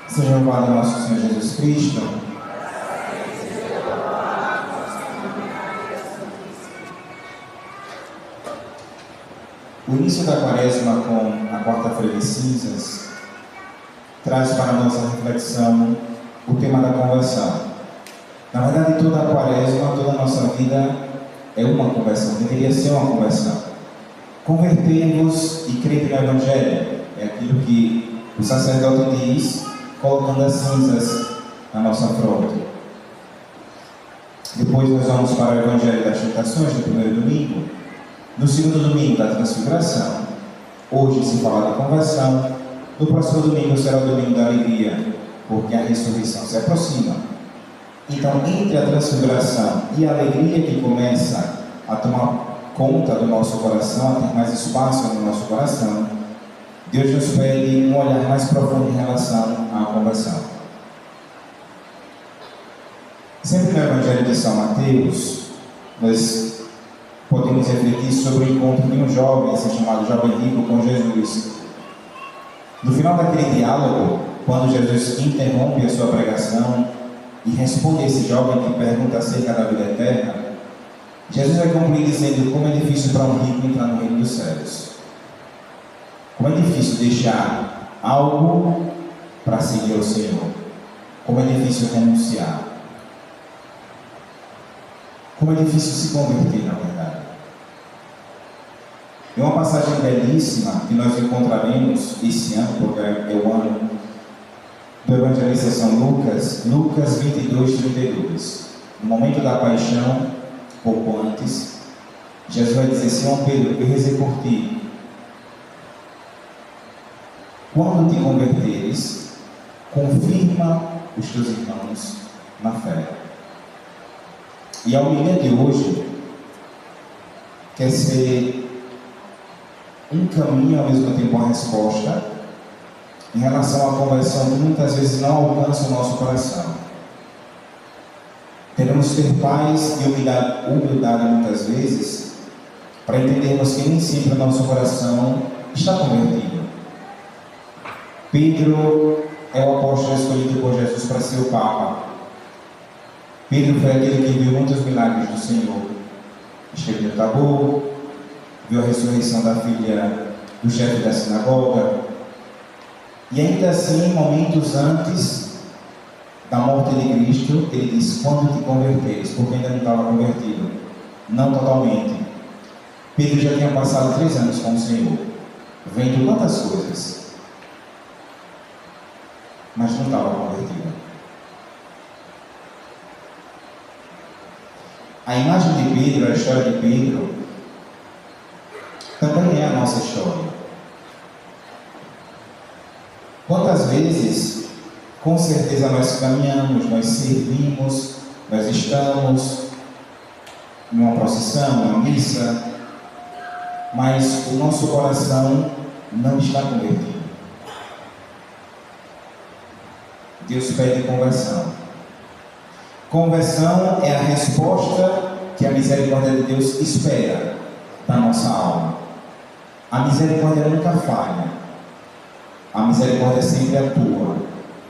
Seja louvado nosso Senhor Jesus Cristo. O início da Quaresma com a quarta-feira de cinzas traz para a nossa reflexão o tema da conversão. Na verdade, toda a Quaresma, toda a nossa vida é uma conversão, deveria ser uma conversão. Convertei-vos e crede no Evangelho, é aquilo que o sacerdote diz, colocando as cinzas na nossa fronte. Depois nós vamos para o Evangelho das Tentações, no primeiro domingo. No segundo domingo da Transfiguração. Hoje se fala da conversão. No próximo domingo será o domingo da alegria, porque a ressurreição se aproxima. Então, entre a Transfiguração e a alegria que começa a tomar conta do nosso coração, a ter mais espaço no nosso coração, Deus nos pede um olhar mais profundo em relação à conversão. Sempre no Evangelho de São Mateus, nós podemos refletir sobre o encontro de um jovem, assim chamado jovem rico, com Jesus. No final daquele diálogo, quando Jesus interrompe a sua pregação e responde a esse jovem que pergunta acerca da vida eterna, Jesus vai concluir dizendo como é difícil para um rico entrar no reino dos céus. Como é difícil deixar algo para seguir ao Senhor. Como é difícil renunciar. Como é difícil se converter, na verdade. É uma passagem belíssima que nós encontraremos esse ano, porque é o ano do Evangelista São Lucas, Lucas 22, 32. No momento da paixão, pouco antes, Jesus vai dizer: Simão Pedro, eu rezei por ti. Quando te converteres, confirma os teus irmãos na fé. E a homilia de hoje quer ser um caminho, ao mesmo tempo uma resposta, em relação à conversão que muitas vezes não alcança o nosso coração. Teremos que ter paz e humildade muitas vezes, para entendermos que nem sempre o nosso coração está convertido. Pedro é o apóstolo escolhido por Jesus para ser o Papa. Pedro foi aquele que viu muitos milagres do Senhor. Esteve no Tabor, viu a ressurreição da filha do chefe da sinagoga. E ainda assim, momentos antes da morte de Cristo, ele disse: quando te converteres, porque ainda não estava convertido. Não totalmente. Pedro já tinha passado 3 anos com o Senhor, vendo quantas coisas, mas não estava convertido. A imagem de Pedro, a história de Pedro, também é a nossa história. Quantas vezes, com certeza, nós caminhamos, nós servimos, nós estamos numa procissão, numa missa, mas o nosso coração não está convertido. Deus pede conversão. Conversão é a resposta que a misericórdia de Deus espera da nossa alma. A misericórdia nunca falha. A misericórdia sempre atua.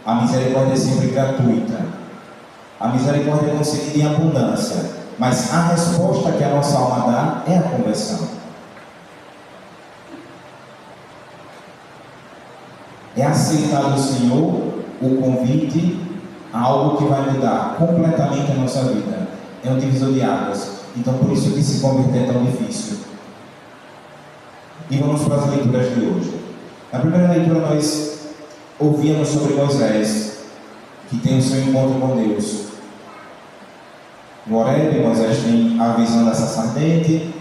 A misericórdia é sempre gratuita. A misericórdia é concedida em abundância. Mas a resposta que a nossa alma dá é a conversão. É aceitar do Senhor o convite a algo que vai mudar completamente a nossa vida. É um divisor de águas. Então, por isso que se converter é tão difícil. E vamos para as leituras de hoje. Na primeira leitura nós ouvíamos sobre Moisés, que tem o seu encontro com Deus. No Horebe, Moisés tem a visão da sarça ardente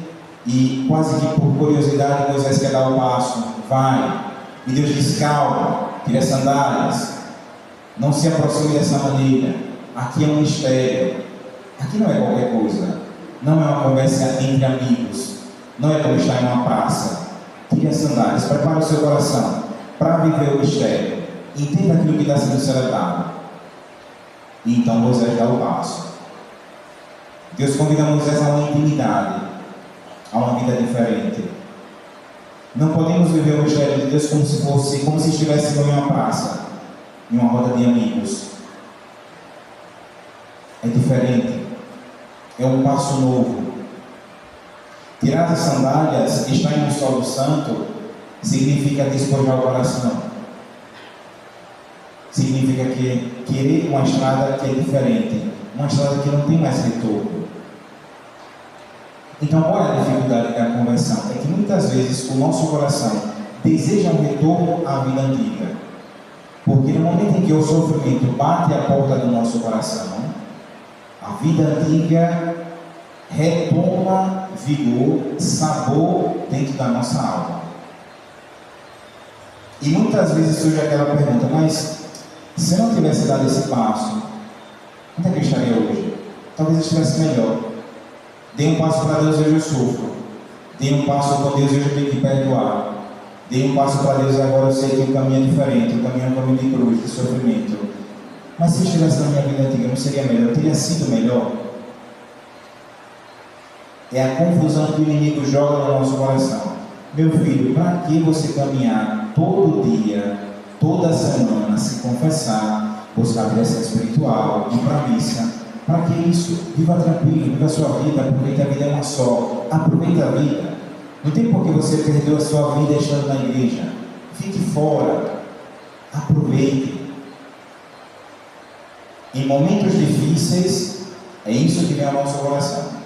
e quase que por curiosidade Moisés quer dar o passo. Vai. E Deus diz: calma, tire as sandálias. Não se aproxime dessa maneira. Aqui é um mistério. Aqui não é qualquer coisa. Não é uma conversa entre amigos. Não é como estar em uma praça. Tire as sandálias. Prepare o seu coração para viver o mistério. Entenda aquilo que está sendo celebrado. E então Moisés dá o passo. Deus convida Moisés a uma intimidade, a uma vida diferente. Não podemos viver o mistério de Deus como se estivéssemos em uma praça. em uma roda de amigos. É diferente. É um passo novo. Tirar as sandálias, estar em um solo santo, significa despojar o coração. Significa querer uma estrada que é diferente, uma estrada que não tem mais retorno. Então, qual é a dificuldade da conversão? É que muitas vezes o nosso coração deseja um retorno à vida antiga. Porque no momento em que o sofrimento bate à porta do nosso coração, a vida antiga retoma vigor, sabor dentro da nossa alma. E muitas vezes surge aquela pergunta: mas se eu não tivesse dado esse passo, onde é que eu estaria hoje? Talvez eu estivesse melhor. Dei um passo para Deus e hoje eu sofro. Dei um passo com Deus e hoje eu tenho que perdoar. Dei um passo para Deus e agora eu sei que o caminho é diferente. O caminho é um caminho de cruz, de sofrimento. Mas se eu estivesse na minha vida antiga, não seria melhor? Eu teria sido melhor? É a confusão que o inimigo joga no nosso coração. Meu filho, para que você caminhar todo dia, toda semana, se confessar, buscar direção espiritual, ir para a missa? Para que isso? Viva tranquilo, viva a sua vida, aproveita a vida é uma só. Aproveita a vida. Não tem por que você perdeu a sua vida estando na igreja. Fique fora. Aproveite. Em momentos difíceis, é isso que vem ao nosso coração.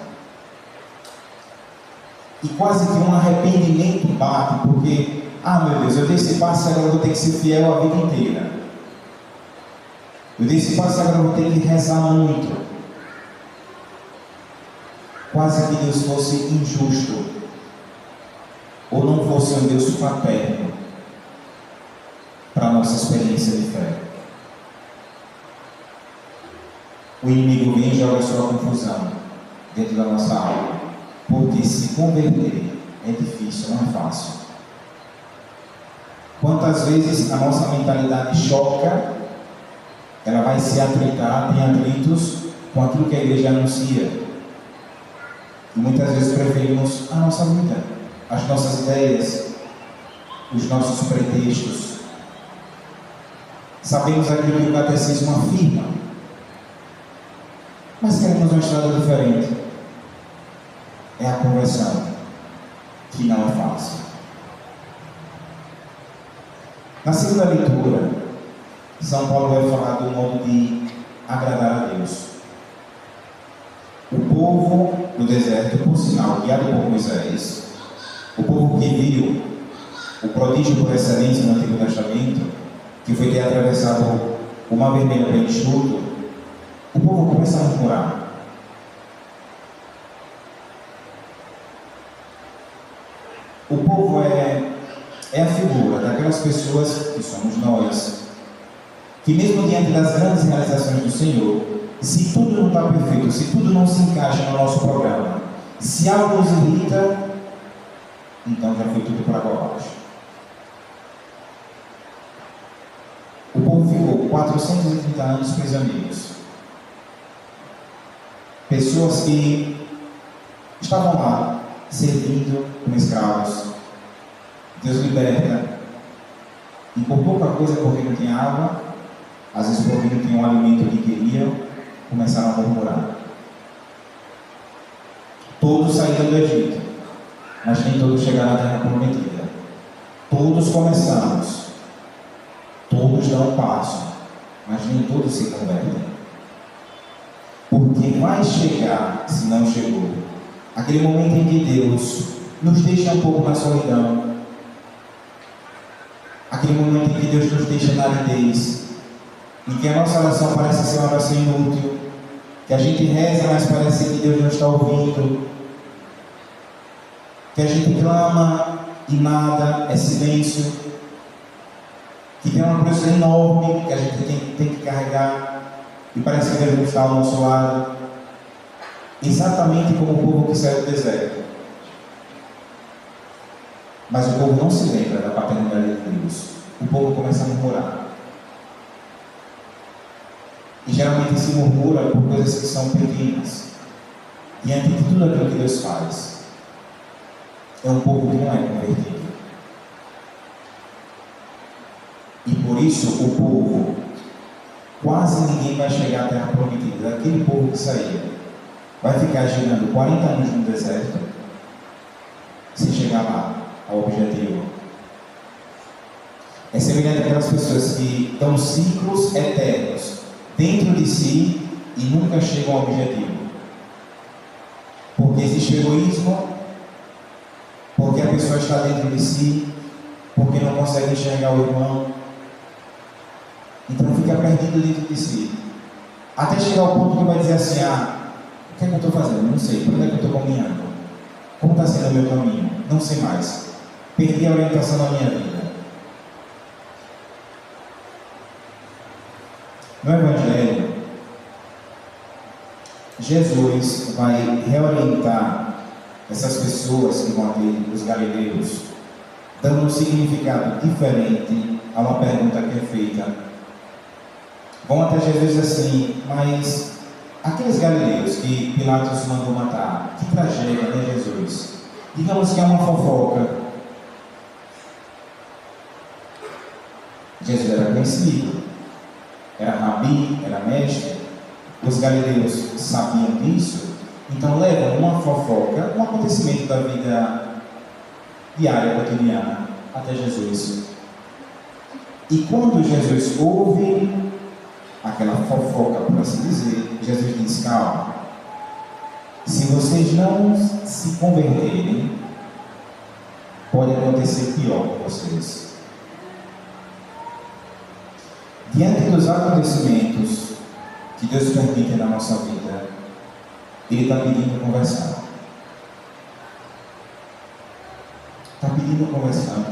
E quase que um arrependimento bate, porque, meu Deus, eu dei esse passo e agora eu vou ter que ser fiel a vida inteira. Eu dei esse passo e agora eu vou ter que rezar muito. Quase que Deus fosse injusto, ou não fosse um Deus fraterno para a nossa experiência de fé. O inimigo vem e joga a sua confusão dentro da nossa alma. Porque se converter é difícil, não é fácil. Quantas vezes a nossa mentalidade choca, ela vai se atritar, tem atritos com aquilo que a igreja anuncia. E muitas vezes preferimos a nossa vida, as nossas ideias, os nossos pretextos. Sabemos aquilo que o catecismo afirma, mas queremos uma estrada diferente. É a conversão, que não é fácil. Na segunda leitura, São Paulo vai falar do modo de agradar a Deus. O povo do deserto, por sinal, guiado por Moisés, o povo que viu o prodígio por excelência no Antigo Testamento, que foi ter atravessado o Mar Vermelho para enxuto, o povo começa a murmurar. O povo é a figura daquelas pessoas que somos nós, que mesmo diante das grandes realizações do Senhor, se tudo não está perfeito, se tudo não se encaixa no nosso programa, se algo nos irrita, então já foi tudo por água abaixo. O povo ficou 430 anos prisioneiros. Pessoas que estavam lá, servindo como escravos. Deus liberta. E por pouca coisa, porque não tinha água, às vezes porque não tinha um alimento que queriam, começaram a murmurar. Todos saíram do Egito, mas nem todos chegaram à terra prometida. Todos começamos, todos dão um passo, mas nem todos se convertem. Porque vai chegar, se não chegou, aquele momento em que Deus nos deixa um pouco na solidão, aquele momento em que Deus nos deixa na aridez, em que a nossa oração parece ser uma oração inútil, que a gente reza, mas parece que Deus não está ouvindo, que a gente clama e nada, é silêncio, que tem uma cruz enorme que a gente tem que carregar e parece que Deus não está ao nosso lado, exatamente como o povo que saiu do deserto. Mas o povo não se lembra da paternidade de Deus. O povo começa a murmurar. E geralmente se murmura por coisas que são pequenas, diante de tudo aquilo que Deus faz. É um povo que não é convertido. E por isso o povo quase ninguém vai chegar à terra prometida. Daquele povo que saía, vai ficar girando 40 anos no deserto, sem chegar lá, ao objetivo. É semelhante àquelas pessoas que dão ciclos eternos dentro de si e nunca chegam ao objetivo. Porque existe egoísmo, porque a pessoa está dentro de si, porque não consegue enxergar o irmão. Então fica perdido dentro de si. Até chegar ao ponto que vai dizer assim: o que é que eu estou fazendo? Não sei. Por onde é que eu estou caminhando? Como está sendo o meu caminho? Não sei mais. Perdi a orientação da minha vida. No Evangelho, Jesus vai reorientar essas pessoas que vão ter, os galileus, dando um significado diferente a uma pergunta que é feita. Vão até Jesus assim: mas aqueles galileus que Pilatos mandou matar, que tragédia, né, Jesus? Digamos que é uma fofoca. Jesus era conhecido, era rabi, era mestre. Os galileus sabiam disso, então levam uma fofoca, um acontecimento da vida diária, cotidiana, até Jesus. E quando Jesus ouve aquela fofoca, por assim dizer, Jesus diz: calma, se vocês não se converterem, pode acontecer pior com vocês. Diante dos acontecimentos que Deus permite na nossa vida, Ele está pedindo conversão. Está pedindo conversão.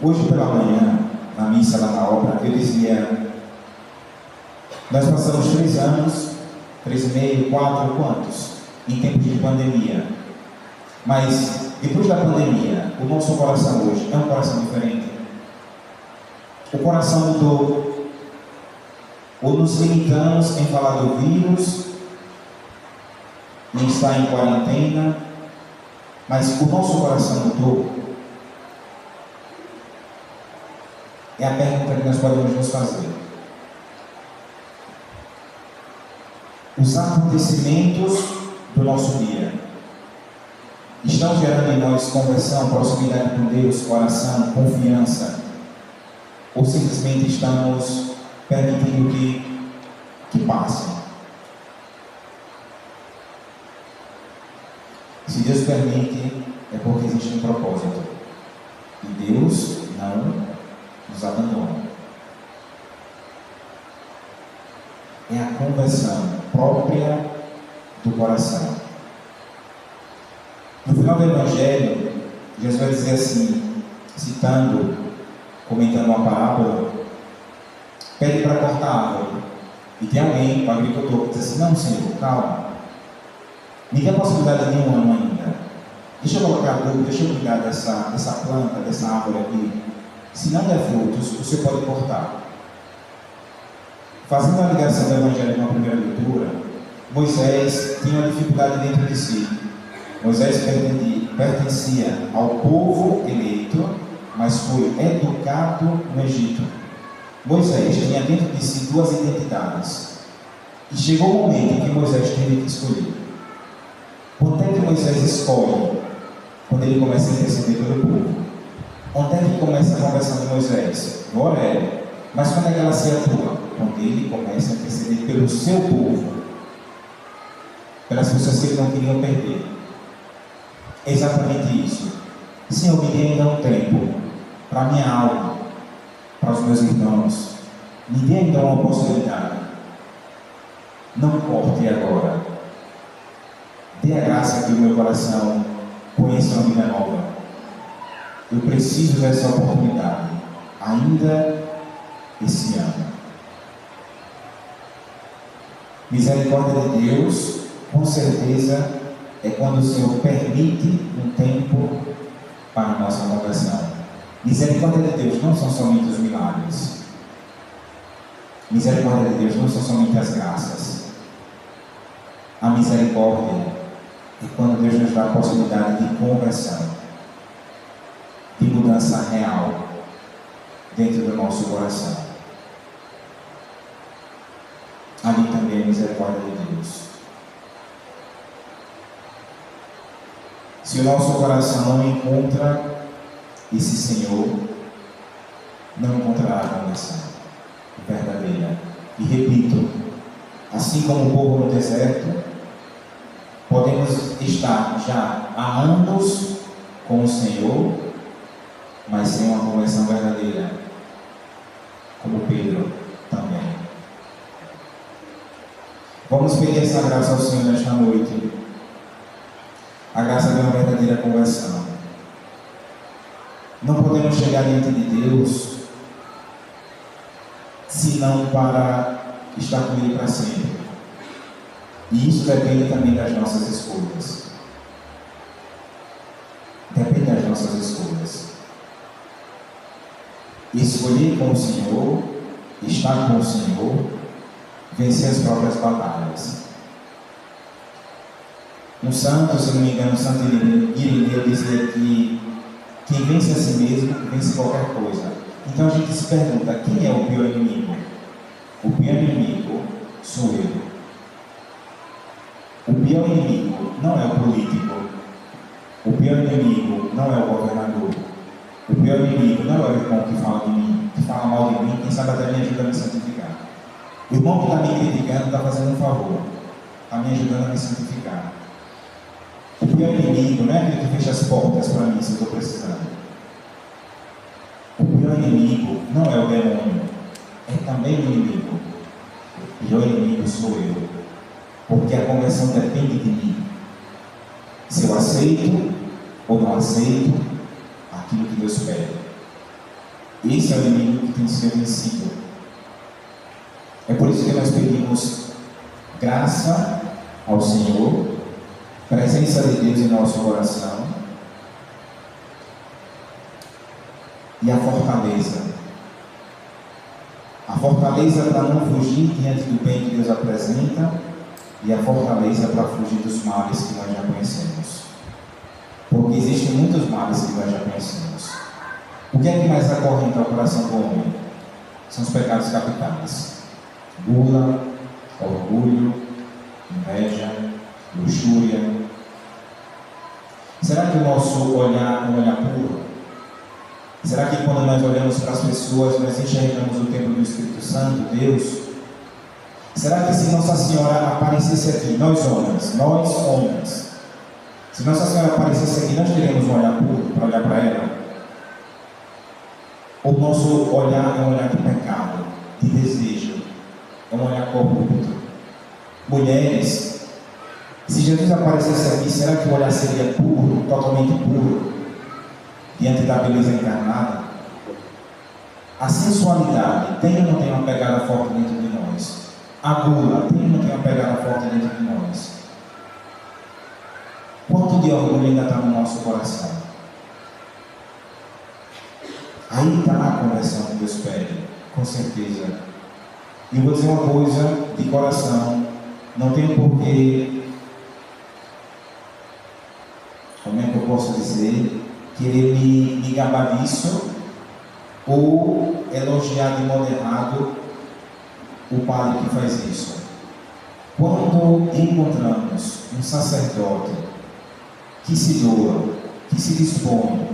Hoje pela manhã, na missa lá na obra, eu dizia: nós passamos 3 anos, 3,5, 4, quantos? Em tempos de pandemia. Mas depois da pandemia, o nosso coração hoje é um coração diferente. O coração mudou. Ou nos limitamos em falar do vírus, em estar em quarentena, mas o nosso coração mudou. É a pergunta que nós podemos nos fazer. Os acontecimentos do nosso dia estão gerando em nós conversão, proximidade com Deus, coração, confiança, ou simplesmente estamos permitindo que passem? Se Deus permite, é porque existe um propósito. E Deus não nos abandona. É a conversão própria do coração. No final do Evangelho, Jesus vai dizer assim, citando, comentando uma parábola: pede para cortar a árvore. E tem alguém, o agricultor, que diz assim: não, Senhor, calma, me dê a possibilidade de 1 ano ainda. Deixa eu colocar adubo, deixa eu cuidar dessa planta, dessa árvore aqui. Se não der frutos, você pode cortar. Fazendo a ligação do Evangelho na primeira leitura, Moisés tinha uma dificuldade dentro de si. Moisés pertencia ao povo eleito, mas foi educado no Egito. Moisés tinha dentro de si 2 identidades. E chegou o momento em que Moisés teve que escolher. Quando é que Moisés escolhe? Quando ele começa a interceder pelo povo. Onde é que começa a conversão de Moisés? No Horebe. Mas quando é que ela se atua? Quando ele começa a interceder pelo seu povo, pelas pessoas que ele não queriam perder. É exatamente isso. Senhor, me dê ainda um tempo para a minha alma, para os meus irmãos. Me dê ainda uma possibilidade. Não corte agora. Dê a graça que o meu coração conheça uma vida nova. Eu preciso dessa oportunidade, ainda esse ano. Misericórdia de Deus, com certeza, é quando o Senhor permite um tempo para a nossa conversão. Misericórdia de Deus não são somente os milagres. Misericórdia de Deus não são somente as graças. A misericórdia é quando Deus nos dá a possibilidade de conversão, de mudança real dentro do nosso coração. a misericórdia de Deus. Se o nosso coração não encontra esse Senhor, não encontrará a conversão verdadeira. E repito, assim como o povo no deserto, podemos estar já há anos com o Senhor, mas sem uma conversão verdadeira, como Pedro também. Vamos pedir essa graça ao Senhor nesta noite, a graça de uma verdadeira conversão. Não podemos chegar diante de Deus senão para estar com Ele para sempre. E isso depende também das nossas escolhas. Depende das nossas escolhas. Escolher com o Senhor, estar com o Senhor, vencer as próprias batalhas. Um santo, se não me engano, o santo Irineu dizia que quem vence a si mesmo, vence qualquer coisa. Então a gente se pergunta, quem é o pior inimigo? O pior inimigo sou eu. O pior inimigo não é o político. O pior inimigo não é o governador. O pior inimigo não é o irmão que fala de mim, que fala mal de mim, quem sabe até me ajuda a me santificar. O irmão que está me criticando está fazendo um favor, está me ajudando a me santificar. O pior inimigo não é aquele que fecha as portas para mim se eu estou precisando. O pior inimigo não é o demônio, é também o inimigo. O pior inimigo sou eu, porque a conversão depende de mim. Se eu aceito ou não aceito aquilo que Deus pede. Esse é o inimigo que tem que ser vencido. É por isso que nós pedimos graça ao Senhor, presença de Deus em nosso coração e a fortaleza. A fortaleza para não fugir diante do bem que Deus apresenta e a fortaleza para fugir dos males que nós já conhecemos. Porque existem muitos males que nós já conhecemos. O que é que mais acorrenta ao coração do homem? São os pecados capitais. Gula, orgulho, inveja, luxúria. Será que o nosso olhar é um olhar puro? Será que quando nós olhamos para as pessoas, nós enxergamos o templo do Espírito Santo, Deus? Será que se Nossa Senhora aparecesse aqui, nós homens, se Nossa Senhora aparecesse aqui, nós teríamos um olhar puro para olhar para ela? O nosso olhar é um olhar de pecado, de desejo, é um olhar corrupto. Mulheres, se Jesus aparecesse aqui, será que o olhar seria puro, totalmente puro, diante da beleza encarnada? A sensualidade tem ou não tem uma pegada forte dentro de nós? A gula tem ou não tem uma pegada forte dentro de nós? Quanto de orgulho ainda está no nosso coração? Aí está a conversão que Deus pede, com certeza. E eu vou dizer uma coisa de coração, não tenho porquê, como é que eu posso dizer, querer me gabar disso ou elogiar de modo errado o padre que faz isso. Quando encontramos um sacerdote que se doa, que se dispõe,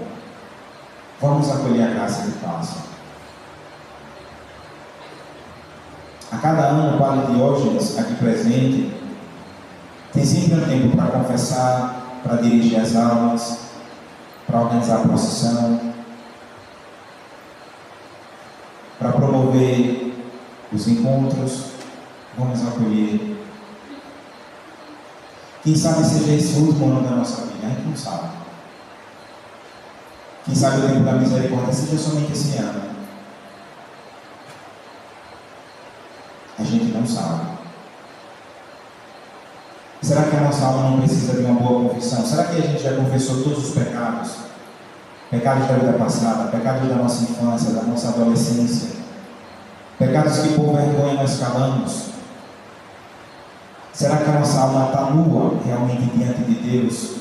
vamos acolher a graça que passa. A cada ano, o padre Diógenes, aqui presente, tem sempre um tempo para confessar, para dirigir as almas, para organizar a procissão, para promover os encontros. Vamos acolher. Quem sabe seja esse o último ano da nossa vida, a gente não sabe. Quem sabe o tempo da misericórdia seja somente esse ano. A gente não sabe. Será que a nossa alma não precisa de uma boa confissão? Será que a gente já confessou todos os pecados? Pecados da vida passada, pecados da nossa infância, da nossa adolescência, pecados que por vergonha nós calamos. Será que a nossa alma está nua realmente diante de Deus?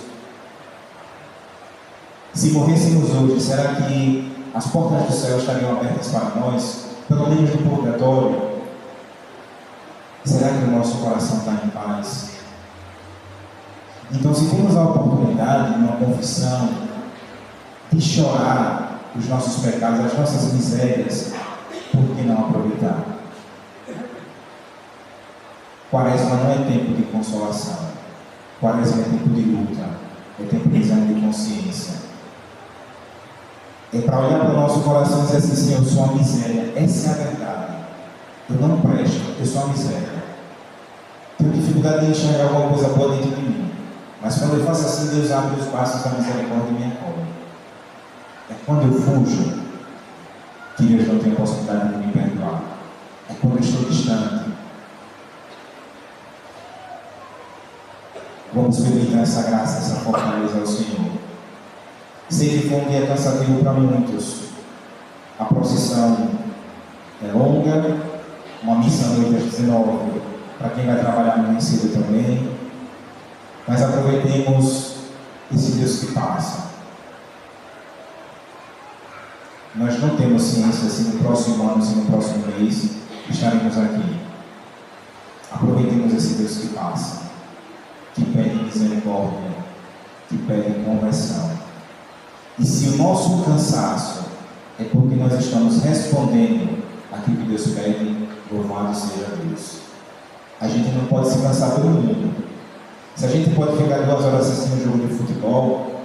Se morrêssemos hoje, será que as portas do céu estariam abertas para nós, pelo menos do purgatório? Será que o nosso coração está em paz? Então, se temos a oportunidade, numa confissão, de chorar os nossos pecados, as nossas misérias, por que não aproveitar? Quaresma não é tempo de consolação. Quaresma é tempo de luta. É tempo de exame de consciência. É para olhar para o nosso coração e dizer assim: Senhor, eu sou uma miséria. Essa é a verdade. Eu não presto, eu sou uma miséria. Tenho dificuldade de enxergar alguma coisa boa dentro de mim. Mas quando eu faço assim, Deus abre os braços da misericórdia e me acolhe. É quando eu fujo que Deus não tem a possibilidade de me perdoar. É quando eu estou distante. Vamos pedir então essa graça, essa fortaleza ao Senhor. Sei que foi um dia cansativo para muitos. A procissão é longa, uma missa à noite às 19, para quem vai trabalhar amanhã cedo também. Mas aproveitemos esse Deus que passa. Nós não temos ciência se no próximo ano, se no próximo mês estaremos aqui. Aproveitemos esse Deus que passa, que pede misericórdia, que pede conversão. E se o nosso cansaço é porque nós estamos respondendo aquilo que Deus pede, louvado seja Deus. A gente não pode se cansar todo mundo. Se a gente pode ficar 2 horas assistindo um jogo de futebol,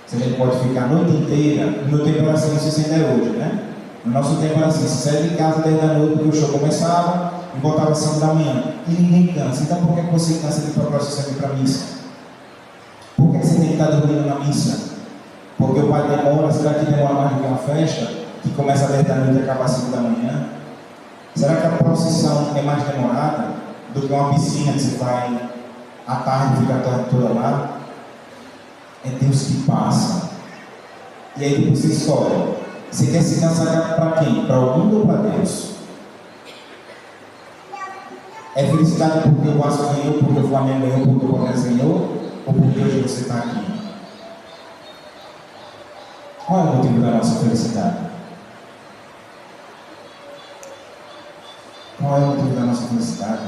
se a gente pode ficar a noite inteira, no meu tempo era assim, não sei se ainda é hoje, né? No nosso tempo era assim, se saia de casa 10 da noite, porque o show começava e voltava às 5 da manhã. E ninguém cansa. Então por que você cansa de ir para a procissão e para a missa? Por que você tem que estar dormindo na missa? Porque o pai demora, será que demora mais do que uma festa, que começa às 10 da noite e acaba às 5 da manhã? Será que a procissão é mais demorada do que uma piscina que você vai à tarde e fica a tarde toda lá? É Deus que passa. E aí depois você escolhe. Você quer se cansar para quem? Para o mundo ou para Deus? É felicidade porque o Vasco ganhou, porque o Flamengo ganhou, porque o Palmeiras ganhou? Ou porque hoje você está aqui? Qual é o motivo da nossa felicidade? Qual é o motivo da nossa felicidade?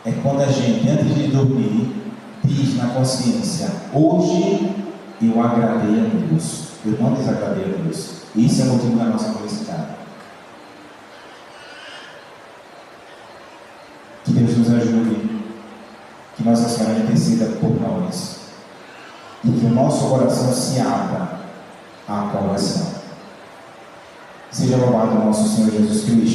É quando a gente, antes de dormir, diz na consciência: hoje eu agradei a Deus, eu não desagradei a Deus. Isso é o motivo da nossa felicidade. Que Deus nos ajude, que Nossa Senhora interceda por nós e que o nosso coração se abra à conversão. Seja louvado o nosso Senhor Jesus Cristo.